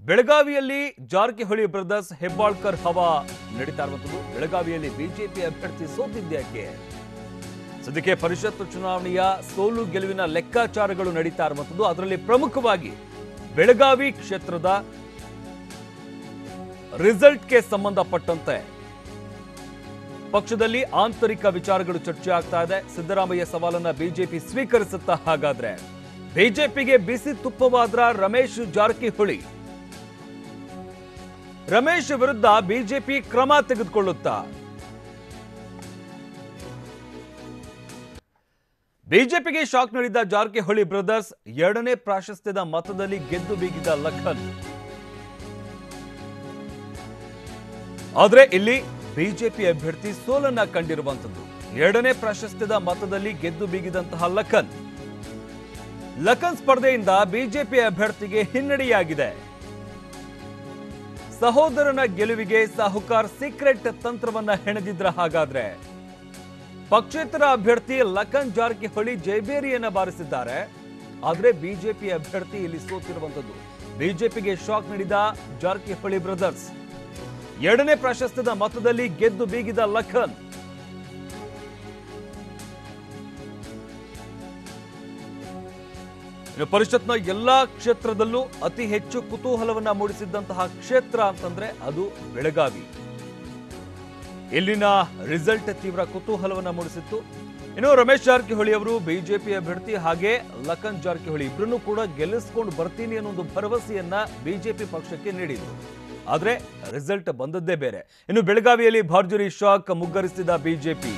ಬೆಳಗಾವಿಯಲ್ಲಿ ಜಾರಕಿಹೊಳಿ ಬ್ರದರ್ಸ್ ಹೆಬ್ಬಾಳ್ಕರ್ ಹವಾ ನಡೀತಾ ಇರುವಂತದ್ದು. ಬೆಳಗಾವಿಯಲ್ಲಿ ಬಿಜೆಪಿ ಅಭ್ಯರ್ಥಿ ಸೋತಿದ್ದಕ್ಕೆ ಸದ್ಯಕ್ಕೆ ಪರಿಷತ್ ಚುನಾವಣೆಯ ಸೋಲು ಗೆಲುವಿನ ಲೆಕ್ಕಾಚಾರಗಳು ನಡೀತಾ ಇರುವಂತದ್ದು. ಅದರಲ್ಲಿ ಪ್ರಮುಖವಾಗಿ ಬೆಳಗಾವಿ ಕ್ಷೇತ್ರದ ರಿಸಲ್ಟ್ಗೆ ಸಂಬಂಧಪಟ್ಟಂತೆ ಪಕ್ಷದಲ್ಲಿ ಆಂತರಿಕ ವಿಚಾರಗಳು ಚರ್ಚೆ ಆಗ್ತಾ ಇದೆ. ಸಿದ್ದರಾಮಯ್ಯ ಸವಾಲನ್ನ ಬಿಜೆಪಿ ಸ್ವೀಕರಿಸುತ್ತಾ? ಹಾಗಾದ್ರೆ ಬಿಜೆಪಿಗೆ ಬಿಸಿ ತುಪ್ಪವಾದ್ರ ರಮೇಶ್ ಜಾರಕಿಹೊಳಿ. ರಮೇಶ್ ವಿರುದ್ಧ ಬಿಜೆಪಿ ಕ್ರಮ ತೆಗೆದುಕೊಳ್ಳುತ್ತಾ? ಬಿಜೆಪಿಗೆ ಶಾಕ್ ನೀಡಿದ ಜಾರಕಿಹೊಳಿ ಬ್ರದರ್ಸ್ ಎರಡನೇ ಪ್ರಾಶಸ್ತ್ಯದ ಮತದಲ್ಲಿ ಗೆದ್ದು ಬೀಗಿದ ಲಖನ್. ಆದ್ರೆ ಇಲ್ಲಿ ಬಿಜೆಪಿ ಅಭ್ಯರ್ಥಿ ಸೋಲನ್ನ ಕಂಡಿರುವಂತದ್ದು. ಎರಡನೇ ಪ್ರಾಶಸ್ತ್ಯದ ಮತದಲ್ಲಿ ಗೆದ್ದು ಬೀಗಿದಂತಹ ಲಖನ್ ಸ್ಪರ್ಧೆಯಿಂದ ಬಿಜೆಪಿ ಅಭ್ಯರ್ಥಿಗೆ ಹಿನ್ನಡೆಯಾಗಿದೆ. ಸಹೋದರನ ಗೆಲುವಿಗೆ ಸಾಹುಕಾರ್ ಸೀಕ್ರೆಟ್ ತಂತ್ರವನ್ನ ಹೆಣೆದಿದ್ರ? ಹಾಗಾದ್ರೆ ಪಕ್ಷೇತರ ಅಭ್ಯರ್ಥಿ ಲಖನ್ ಜಾರಕಿಹೊಳಿ ಜೈಬೇರಿಯನ್ನ ಬಾರಿಸಿದ್ದಾರೆ. ಆದ್ರೆ ಬಿಜೆಪಿ ಅಭ್ಯರ್ಥಿ ಇಲ್ಲಿ ಸೋತಿರುವಂತದ್ದು. ಬಿಜೆಪಿಗೆ ಶಾಕ್ ನೀಡಿದ ಜಾರಕಿಹೊಳಿ ಬ್ರದರ್ಸ್ ಎರಡನೇ ಪ್ರಾಶಸ್ತ್ಯದ ಮತದಲ್ಲಿ ಗೆದ್ದು ಬೀಗಿದ ಲಖನ್. ಪರಿಷತ್ನ ಎಲ್ಲಾ ಕ್ಷೇತ್ರದಲ್ಲೂ ಅತಿ ಹೆಚ್ಚು ಕುತೂಹಲವನ್ನ ಮೂಡಿಸಿದ್ದಂತಹ ಕ್ಷೇತ್ರ ಅಂತಂದ್ರೆ ಅದು ಬೆಳಗಾವಿ. ಇಲ್ಲಿನ ರಿಸಲ್ಟ್ ತೀವ್ರ ಕುತೂಹಲವನ್ನ ಮೂಡಿಸಿತ್ತು. ಇನ್ನು ರಮೇಶ್ ಜಾರಕಿಹೊಳಿ ಅವರು ಬಿಜೆಪಿ ಅಭ್ಯರ್ಥಿ ಹಾಗೆ ಲಖನ್ ಜಾರಕಿಹೊಳಿ ಇಬ್ಬರನ್ನು ಕೂಡ ಗೆಲ್ಲಿಸಿಕೊಂಡು ಬರ್ತೀನಿ ಅನ್ನೋ ಒಂದು ಭರವಸೆಯನ್ನ ಬಿಜೆಪಿ ಪಕ್ಷಕ್ಕೆ ನೀಡಿದ್ರು. ಆದ್ರೆ ರಿಸಲ್ಟ್ ಬಂದದ್ದೇ ಬೇರೆ. ಇನ್ನು ಬೆಳಗಾವಿಯಲ್ಲಿ ಭರ್ಜರಿ ಶಾಕ್ ಮುಗ್ಗರಿಸಿದ ಬಿಜೆಪಿ.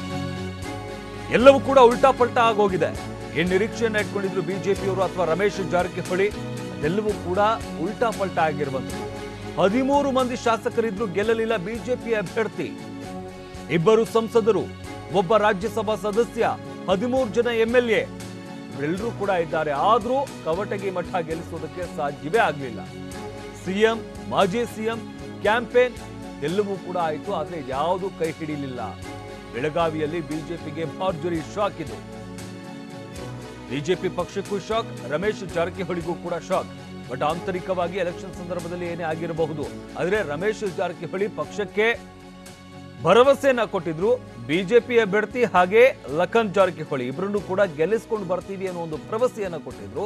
ಎಲ್ಲವೂ ಕೂಡ ಉಲ್ಟಾ ಪಲ್ಟಾ ಆಗೋಗಿದೆ. ಏನ್ ನಿರೀಕ್ಷೆಯನ್ನ ಇಟ್ಕೊಂಡಿದ್ರು ಬಿಜೆಪಿಯವರು ಅಥವಾ ರಮೇಶ್ ಜಾರಕಿಹೊಳಿ, ಅದೆಲ್ಲವೂ ಕೂಡ ಉಲ್ಟಾ ಪಲ್ಟಾ ಆಗಿರುವಂತದ್ದು. 13 ಮಂದಿ ಶಾಸಕರಿದ್ರು ಗೆಲ್ಲಲಿಲ್ಲ ಬಿಜೆಪಿ ಅಭ್ಯರ್ಥಿ. 2 ಸಂಸದರು, ಒಬ್ಬ ರಾಜ್ಯಸಭಾ ಸದಸ್ಯ, 13 ಜನ ಎಂಎಲ್ಎ ಎಲ್ಲರೂ ಕೂಡ ಇದ್ದಾರೆ. ಆದ್ರೂ ಕವಟಗಿ ಮಠ ಗೆಲ್ಲಿಸೋದಕ್ಕೆ ಸಾಧ್ಯವೇ ಆಗಲಿಲ್ಲ. ಸಿಎಂ, ಮಾಜಿ ಸಿಎಂ, ಕ್ಯಾಂಪೇನ್ ಎಲ್ಲವೂ ಕೂಡ ಆಯಿತು. ಆದ್ರೆ ಯಾವುದು ಕೈ ಹಿಡಿಯಲಿಲ್ಲ. ಬೆಳಗಾವಿಯಲ್ಲಿ ಬಿಜೆಪಿಗೆ ಭರ್ಜರಿ ಶಾಕ್ ಇದು. ಬಿಜೆಪಿ ಪಕ್ಷಕ್ಕೂ ಶಾಕ್, ರಮೇಶ್ ಜಾರಕಿಹೊಳಿಗೂ ಕೂಡ ಶಾಕ್. ಬಟ್ ಆಂತರಿಕವಾಗಿ ಎಲೆಕ್ಷನ್ ಸಂದರ್ಭದಲ್ಲಿ ಏನೇ ಆಗಿರಬಹುದು. ಆದ್ರೆ ರಮೇಶ್ ಜಾರಕಿಹೊಳಿ ಪಕ್ಷಕ್ಕೆ ಭರವಸೆಯನ್ನ ಕೊಟ್ಟಿದ್ರು. ಬಿಜೆಪಿ ಅಭ್ಯರ್ಥಿ ಹಾಗೆ ಲಖನ್ ಜಾರಕಿಹೊಳಿ ಇಬ್ಬರನ್ನು ಕೂಡ ಗೆಲ್ಲಿಸಿಕೊಂಡು ಬರ್ತೀವಿ ಅನ್ನೋ ಒಂದು ಭರವಸೆಯನ್ನ ಕೊಟ್ಟಿದ್ರು.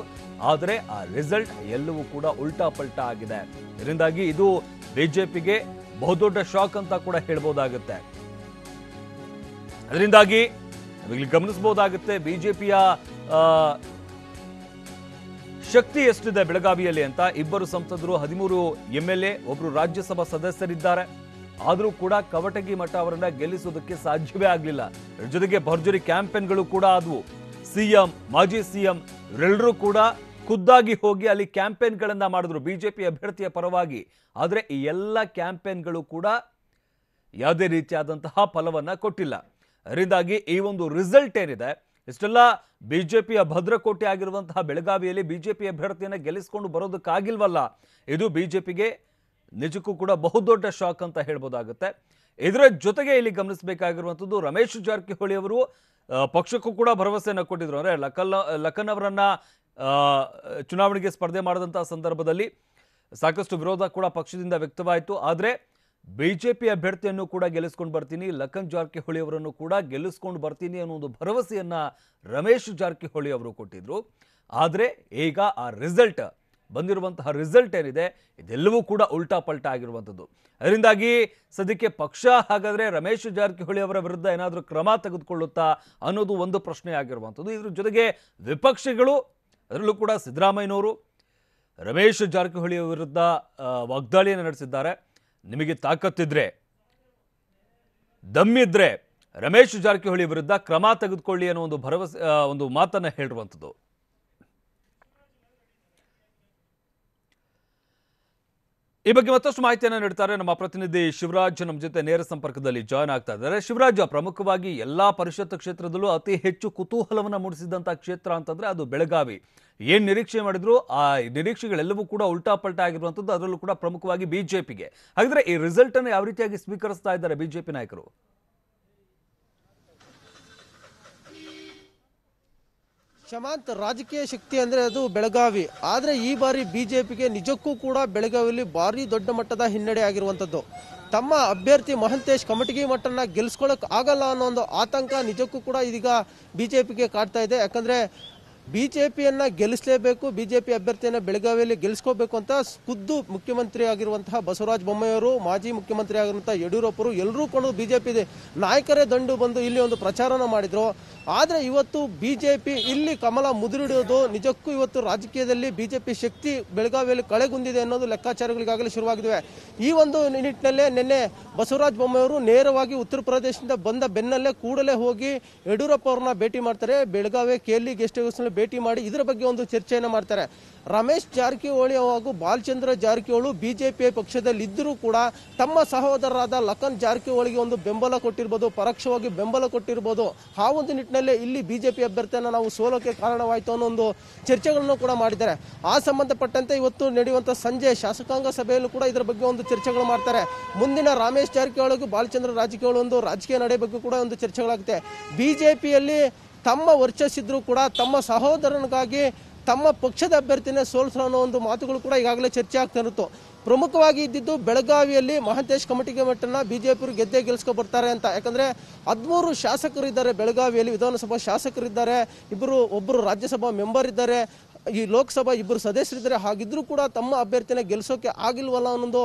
ಆದ್ರೆ ಆ ರಿಸಲ್ಟ್ ಎಲ್ಲವೂ ಕೂಡ ಉಲ್ಟಾ ಪಲ್ಟಾ ಆಗಿದೆ. ಇದರಿಂದಾಗಿ ಇದು ಬಿಜೆಪಿಗೆ ಬಹುದೊಡ್ಡ ಶಾಕ್ ಅಂತ ಕೂಡ ಹೇಳ್ಬೋದಾಗುತ್ತೆ. ಅದರಿಂದಾಗಿ ನಾವಿಲ್ಲಿ ಗಮನಿಸಬಹುದಾಗುತ್ತೆ ಬಿಜೆಪಿಯ ಶಕ್ತಿ ಎಷ್ಟಿದೆ ಬೆಳಗಾವಿಯಲ್ಲಿ ಅಂತ. 2 ಸಂಸದರು, 13 ಎಂಎಲ್ಎ, ಒಬ್ರು ರಾಜ್ಯಸಭಾ ಸದಸ್ಯರಿದ್ದಾರೆ. ಆದರೂ ಕೂಡ ಕವಟಗಿ ಮಠ ಅವರನ್ನ ಗೆಲ್ಲಿಸೋದಕ್ಕೆ ಸಾಧ್ಯವೇ ಆಗಲಿಲ್ಲ. ಜೊತೆಗೆ ಭರ್ಜರಿ ಕ್ಯಾಂಪೇನ್ಗಳು ಕೂಡ ಆದವು. ಸಿಎಂ, ಮಾಜಿ ಸಿಎಂ ಇವರೆಲ್ಲರೂ ಕೂಡ ಖುದ್ದಾಗಿ ಹೋಗಿ ಅಲ್ಲಿ ಕ್ಯಾಂಪೇನ್ಗಳನ್ನ ಮಾಡಿದ್ರು ಬಿಜೆಪಿ ಅಭ್ಯರ್ಥಿಯ ಪರವಾಗಿ. ಆದರೆ ಈ ಎಲ್ಲ ಕ್ಯಾಂಪೇನ್ಗಳು ಕೂಡ ಯಾವುದೇ ರೀತಿಯಾದಂತಹ ಫಲವನ್ನ ಕೊಟ್ಟಿಲ್ಲ. ಅದರಿಂದಾಗಿ ಈ ಒಂದು ರಿಸಲ್ಟ್ ಏನಿದೆ, ಇಷ್ಟೆಲ್ಲ ಬಿಜೆಪಿಯ ಭದ್ರಕೋಟೆ ಆಗಿರುವಂತಹ ಬೆಳಗಾವಿಯಲ್ಲಿ ಬಿಜೆಪಿ ಅಭ್ಯರ್ಥಿಯನ್ನ ಗೆಲ್ಲಿಸಿಕೊಂಡು ಬರೋದಕ್ಕಾಗಿಲ್ವಲ್ಲ, ಇದು ಬಿಜೆಪಿಗೆ ನಿಜಕ್ಕೂ ಕೂಡ ಬಹುದೊಡ್ಡ ಶಾಕ್ ಅಂತ ಹೇಳ್ಬೋದಾಗುತ್ತೆ. ಇದರ ಜೊತೆಗೆ ಇಲ್ಲಿ ಗಮನಿಸಬೇಕಾಗಿರುವಂಥದ್ದು, ರಮೇಶ್ ಜಾರಕಿಹೊಳಿ ಅವರು ಪಕ್ಷಕ್ಕೂ ಕೂಡ ಭರವಸೆಯನ್ನು ಕೊಟ್ಟಿದ್ರು. ಅಂದರೆ ಲಖನ್ ಅವರನ್ನ ಚುನಾವಣೆಗೆ ಸ್ಪರ್ಧೆ ಮಾಡಿದಂತಹ ಸಂದರ್ಭದಲ್ಲಿ ಸಾಕಷ್ಟು ವಿರೋಧ ಕೂಡ ಪಕ್ಷದಿಂದ ವ್ಯಕ್ತವಾಯಿತು. ಆದರೆ ಬಿಜೆಪಿ ಅಭ್ಯರ್ಥಿಯನ್ನು ಕೂಡ ಗೆಲ್ಲಿಸ್ಕೊಂಡು ಬರ್ತೀನಿ, ಲಖನ್ ಜಾರಕಿಹೊಳಿ ಅವರನ್ನು ಕೂಡ ಗೆಲ್ಲಿಸ್ಕೊಂಡು ಬರ್ತೀನಿ ಅನ್ನೋ ಒಂದು ಭರವಸೆಯನ್ನ ರಮೇಶ್ ಜಾರಕಿಹೊಳಿ ಅವರು ಕೊಟ್ಟಿದ್ರು. ಆದರೆ ಈಗ ಆ ರಿಸಲ್ಟ್ ಬಂದಿರುವಂತಹ ರಿಸಲ್ಟ್ ಏನಿದೆ ಇದೆಲ್ಲವೂ ಕೂಡ ಉಲ್ಟಾ ಪಲ್ಟಾ ಆಗಿರುವಂಥದ್ದು. ಅದರಿಂದಾಗಿ ಸದ್ಯಕ್ಕೆ ಪಕ್ಷ ಹಾಗಾದ್ರೆ ರಮೇಶ್ ಜಾರಕಿಹೊಳಿ ಅವರ ವಿರುದ್ಧ ಏನಾದರೂ ಕ್ರಮ ತೆಗೆದುಕೊಳ್ಳುತ್ತಾ ಅನ್ನೋದು ಒಂದು ಪ್ರಶ್ನೆ ಆಗಿರುವಂಥದ್ದು. ಇದ್ರ ಜೊತೆಗೆ ವಿಪಕ್ಷಗಳು, ಅದರಲ್ಲೂ ಕೂಡ ಸಿದ್ದರಾಮಯ್ಯನವರು ರಮೇಶ್ ಜಾರಕಿಹೊಳಿ ವಿರುದ್ಧ ವಾಗ್ದಾಳಿಯನ್ನು ನಡೆಸಿದ್ದಾರೆ. ನಿಮಗೆ ತಾಕತ್ತಿದ್ರೆ, ದಮ್ಮಿದ್ರೆ ರಮೇಶ್ ಜಾರಕಿಹೊಳಿ ವಿರುದ್ಧ ಕ್ರಮ ತೆಗೆದುಕೊಳ್ಳಿ ಅನ್ನೋ ಒಂದು ಭರವಸೆ, ಒಂದು ಮಾತನ್ನ ಹೇಳಿರುವಂಥದ್ದು. ಈ ಬಗ್ಗೆ ಮತ್ತಷ್ಟು ಮಾಹಿತಿಯನ್ನು ನೀಡ್ತಾರೆ ನಮ್ಮ ಪ್ರತಿನಿಧಿ ಶಿವರಾಜ್. ನಮ್ಮ ಜೊತೆ ನೇರ ಸಂಪರ್ಕದಲ್ಲಿ ಜಾಯ್ನ್ ಆಗ್ತಾ ಇದ್ದಾರೆ. ಶಿವರಾಜ್, ಪ್ರಮುಖವಾಗಿ ಎಲ್ಲಾ ಪರಿಷತ್ ಕ್ಷೇತ್ರದಲ್ಲೂ ಅತಿ ಹೆಚ್ಚು ಕುತೂಹಲವನ್ನ ಮೂಡಿಸಿದಂತಹ ಕ್ಷೇತ್ರ ಅಂತಂದ್ರೆ ಅದು ಬೆಳಗಾವಿ. ಏನ್ ನಿರೀಕ್ಷೆ ಮಾಡಿದ್ರು ಆ ನಿರೀಕ್ಷೆಗಳೆಲ್ಲವೂ ಕೂಡ ಉಲ್ಟಾ ಪಲ್ಟಾ ಆಗಿರುವಂತದ್ದು, ಅದರಲ್ಲೂ ಕೂಡ ಪ್ರಮುಖವಾಗಿ ಬಿಜೆಪಿಗೆ. ಹಾಗಾದ್ರೆ ಈ ರಿಸಲ್ಟ್ ಅನ್ನು ಯಾವ ರೀತಿಯಾಗಿ ಸ್ವೀಕರಿಸ್ತಾ ಇದ್ದಾರೆ ಬಿಜೆಪಿ ನಾಯಕರು? ಶಮಾಂತ್, ರಾಜಕೀಯ ಶಕ್ತಿ ಅಂದ್ರೆ ಅದು ಬೆಳಗಾವಿ. ಆದ್ರೆ ಈ ಬಾರಿ ಬಿಜೆಪಿಗೆ ನಿಜಕ್ಕೂ ಕೂಡ ಬೆಳಗಾವಿಯಲ್ಲಿ ಭಾರಿ ದೊಡ್ಡ ಮಟ್ಟದ ಹಿನ್ನಡೆ ಆಗಿರುವಂತದ್ದು. ತಮ್ಮ ಅಭ್ಯರ್ಥಿ ಮಹಂತೇಶ್ ಕಮಟಗಿ ಮಠನ ಗೆಲ್ಸ್ಕೊಳಕ್ ಆಗಲ್ಲ ಅನ್ನೋ ಒಂದು ಆತಂಕ ನಿಜಕ್ಕೂ ಕೂಡ ಇದೀಗ ಬಿಜೆಪಿಗೆ ಕಾಡ್ತಾ ಇದೆ. ಯಾಕಂದ್ರೆ ಬಿಜೆಪಿಯನ್ನ ಗೆಲ್ಲಿಸಲೇಬೇಕು, ಬಿಜೆಪಿ ಅಭ್ಯರ್ಥಿಯನ್ನ ಬೆಳಗಾವಿಯಲ್ಲಿ ಗೆಲ್ಲಿಸ್ಕೋಬೇಕು ಅಂತ ಖುದ್ದು ಮುಖ್ಯಮಂತ್ರಿ ಆಗಿರುವಂತಹ ಬಸವರಾಜ ಬೊಮ್ಮಾಯಿಯವರು, ಮಾಜಿ ಮುಖ್ಯಮಂತ್ರಿ ಆಗಿರುವಂತಹ ಯಡಿಯೂರಪ್ಪರು ಎಲ್ಲರೂ ಕೂಡ ಬಿಜೆಪಿ ನಾಯಕರೇ ದಂಡು ಬಂದು ಇಲ್ಲಿ ಒಂದು ಪ್ರಚಾರನ ಮಾಡಿದ್ರು. ಆದ್ರೆ ಇವತ್ತು ಬಿಜೆಪಿ ಇಲ್ಲಿ ಕಮಲ ಮುದುರಿಡೋದು ನಿಜಕ್ಕೂ ಇವತ್ತು ರಾಜಕೀಯದಲ್ಲಿ ಬಿಜೆಪಿ ಶಕ್ತಿ ಬೆಳಗಾವಿಯಲ್ಲಿ ಕಳೆಗುಂದಿದೆ ಅನ್ನೋದು ಲೆಕ್ಕಾಚಾರಗಳಿಗಾಗಲೇ ಶುರುವಾಗಿವೆ. ಈ ಒಂದು ನಿಟ್ಟಿನಲ್ಲೇ ನಿನ್ನೆ ಬಸವರಾಜ ಬೊಮ್ಮಾಯಿಯವರು ನೇರವಾಗಿ ಉತ್ತರ ಪ್ರದೇಶದಿಂದ ಬಂದ ಬೆನ್ನಲ್ಲೇ ಕೂಡಲೇ ಹೋಗಿ ಯಡಿಯೂರಪ್ಪ ಅವ್ರನ್ನ ಭೇಟಿ ಮಾಡ್ತಾರೆ. ಬೆಳಗಾವಿ KLE ಗೆಸ್ಟ್ ಹೌಸ್ ನಲ್ಲಿ ಭೇಟಿ ಮಾಡಿ ಇದರ ಬಗ್ಗೆ ಒಂದು ಚರ್ಚೆಯನ್ನು ಮಾಡ್ತಾರೆ. ರಮೇಶ್ ಜಾರಕಿಹೊಳಿ ಹಾಗೂ ಬಾಲಚಂದ್ರ ಜಾರಕಿಹೊಳಿ ಬಿಜೆಪಿ ಪಕ್ಷದಲ್ಲಿ ಇದ್ದರೂ ಕೂಡ ತಮ್ಮ ಸಹೋದರರಾದ ಲಖನ್ ಜಾರಕಿಹೊಳಿಗೆ ಒಂದು ಬೆಂಬಲ ಕೊಟ್ಟಿರ್ಬೋದು, ಪರೋಕ್ಷವಾಗಿ ಬೆಂಬಲ ಕೊಟ್ಟಿರ್ಬೋದು. ಆ ಒಂದು ನಿಟ್ಟಿನಲ್ಲೇ ಇಲ್ಲಿ ಬಿಜೆಪಿ ಅಭ್ಯರ್ಥಿಯನ್ನು ನಾವು ಸೋಲೋಕೆ ಕಾರಣವಾಯಿತು ಅನ್ನೋ ಒಂದು ಚರ್ಚೆಗಳನ್ನು ಕೂಡ ಮಾಡಿದ್ದಾರೆ. ಆ ಸಂಬಂಧಪಟ್ಟಂತೆ ಇವತ್ತು ನಡೆಯುವಂಥ ಸಂಜೆ ಶಾಸಕಾಂಗ ಸಭೆಯಲ್ಲೂ ಕೂಡ ಇದರ ಬಗ್ಗೆ ಒಂದು ಚರ್ಚೆಗಳು ಮಾಡ್ತಾರೆ. ಮುಂದಿನ ರಮೇಶ್ ಜಾರಕಿಹೊಳಿಗೂ ಬಾಲಚಂದ್ರ ಜಾರಕಿಹೊಳಿ ಒಂದು ರಾಜಕೀಯ ನಡೆ ಬಗ್ಗೆ ಕೂಡ ಒಂದು ಚರ್ಚೆಗಳಾಗುತ್ತೆ. ಬಿಜೆಪಿಯಲ್ಲಿ ತಮ್ಮ ವರ್ಚಸ್ಸಿದ್ರೂ ಕೂಡ ತಮ್ಮ ಸಹೋದರನಿಗಾಗಿ ತಮ್ಮ ಪಕ್ಷದ ಅಭ್ಯರ್ಥಿನೇ ಸೋಲಿಸೋ ಅನ್ನೋ ಒಂದು ಮಾತುಗಳು ಕೂಡ ಈಗಾಗಲೇ ಚರ್ಚೆ ಆಗ್ತಾ ಇರುತ್ತೋ. ಪ್ರಮುಖವಾಗಿ ಇದ್ದಿದ್ದು ಬೆಳಗಾವಿಯಲ್ಲಿ ಮಹಂತೇಶ್ ಕಮಟಗಿ ಮಠನ ಬಿಜೆಪಿ ಗೆದ್ದೇ ಗೆಲ್ಸ್ಕೊ ಬರ್ತಾರೆ ಅಂತ. ಯಾಕಂದ್ರೆ 13 ಶಾಸಕರಿದ್ದಾರೆ ಬೆಳಗಾವಿಯಲ್ಲಿ, ವಿಧಾನಸಭಾ ಶಾಸಕರಿದ್ದಾರೆ, ಒಬ್ಬರು ರಾಜ್ಯಸಭಾ ಮೆಂಬರ್ ಇದ್ದಾರೆ, ಈ ಲೋಕಸಭಾ 2 ಸದಸ್ಯರಿದ್ದಾರೆ. ಹಾಗಿದ್ರೂ ಕೂಡ ತಮ್ಮ ಅಭ್ಯರ್ಥಿನ ಗೆಲ್ಸೋಕೆ ಆಗಿಲ್ವಲ್ಲ ಅನ್ನೊಂದು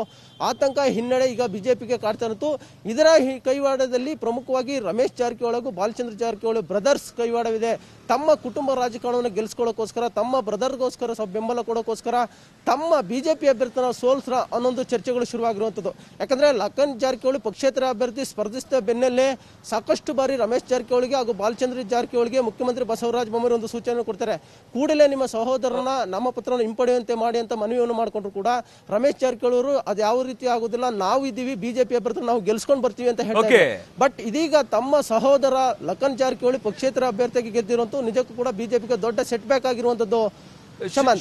ಆತಂಕ, ಹಿನ್ನಡೆ ಈಗ ಬಿಜೆಪಿಗೆ ಕಾಡ್ತಾ ಇರುತ್ತು. ಇದರ ಕೈವಾಡದಲ್ಲಿ ಪ್ರಮುಖವಾಗಿ ರಮೇಶ್ ಜಾರಕಿಹೊಳಿ ಹಾಗೂ ಬಾಲಚಂದ್ರ ಜಾರಕಿಹೊಳಿ ಬ್ರದರ್ಸ್ ಕೈವಾಡವಿದೆ. ತಮ್ಮ ಕುಟುಂಬ ರಾಜಕಾರಣವನ್ನು ಗೆಲ್ಸ್ಕೊಳ್ಳೋಕೋಸ್ಕರ, ತಮ್ಮ ಬ್ರದರ್ಗೋಸ್ಕರ ಬೆಂಬಲ ಕೊಡೋಕೋಸ್ಕರ ತಮ್ಮ ಬಿಜೆಪಿ ಅಭ್ಯರ್ಥಿನ ಸೋಲ್ಸ್ರ ಅನ್ನೊಂದು ಚರ್ಚೆಗಳು ಶುರುವಾಗಿರುವಂಥದ್ದು. ಯಾಕಂದ್ರೆ ಲಖನ್ ಜಾರಕಿಹೊಳಿ ಪಕ್ಷೇತರ ಅಭ್ಯರ್ಥಿ ಸ್ಪರ್ಧಿಸಿದ ಬೆನ್ನಲ್ಲೇ ಸಾಕಷ್ಟು ಬಾರಿ ರಮೇಶ್ ಜಾರಕಿಹೊಳಿಗೆ ಹಾಗೂ ಬಾಲಚಂದ್ರ ಜಾರಕಿಹೊಳಿಗೆ ಮುಖ್ಯಮಂತ್ರಿ ಬಸವರಾಜ ಬೊಮ್ಮಾಯಿ ಒಂದು ಸೂಚನೆ ಕೊಡ್ತಾರೆ. ಕೂಡಲೇ ನಿಮ್ಮ ಸಹೋದರನ ನಾಮಪತ್ರನ ಹಿಂಪಡೆಯುವಂತೆ ಮಾಡಿ ಅಂತ ಮನವಿಯನ್ನು ಮಾಡಿಕೊಂಡ್ರು ಕೂಡ ರಮೇಶ್ ಜಾರಕಿಹೊಳಿ ಅವರು ಅದು ಯಾವ ರೀತಿ ಆಗುದಿಲ್ಲ, ನಾವು ಇದ್ದೀವಿ, ಬಿಜೆಪಿ ಅಭ್ಯರ್ಥಿ ನಾವು ಗೆಲ್ಸ್ಕೊಂಡು ಬರ್ತೀವಿ ಅಂತ ಹೇಳ್ತಾರೆ. ಬಟ್ ಇದೀಗ ತಮ್ಮ ಸಹೋದರ ಲಖನ್ ಜಾರಕಿಹೊಳಿ ಪಕ್ಷೇತರ ಅಭ್ಯರ್ಥಿಗೆ ಗೆದ್ದಿರುವಂತ ನಿಜಕ್ಕೂ ಕೂಡ ಬಿಜೆಪಿಗೆ ದೊಡ್ಡ ಸೆಟ್ ಬ್ಯಾಕ್ ಆಗಿರುವಂತದ್ದು. ಶಮಂತ್.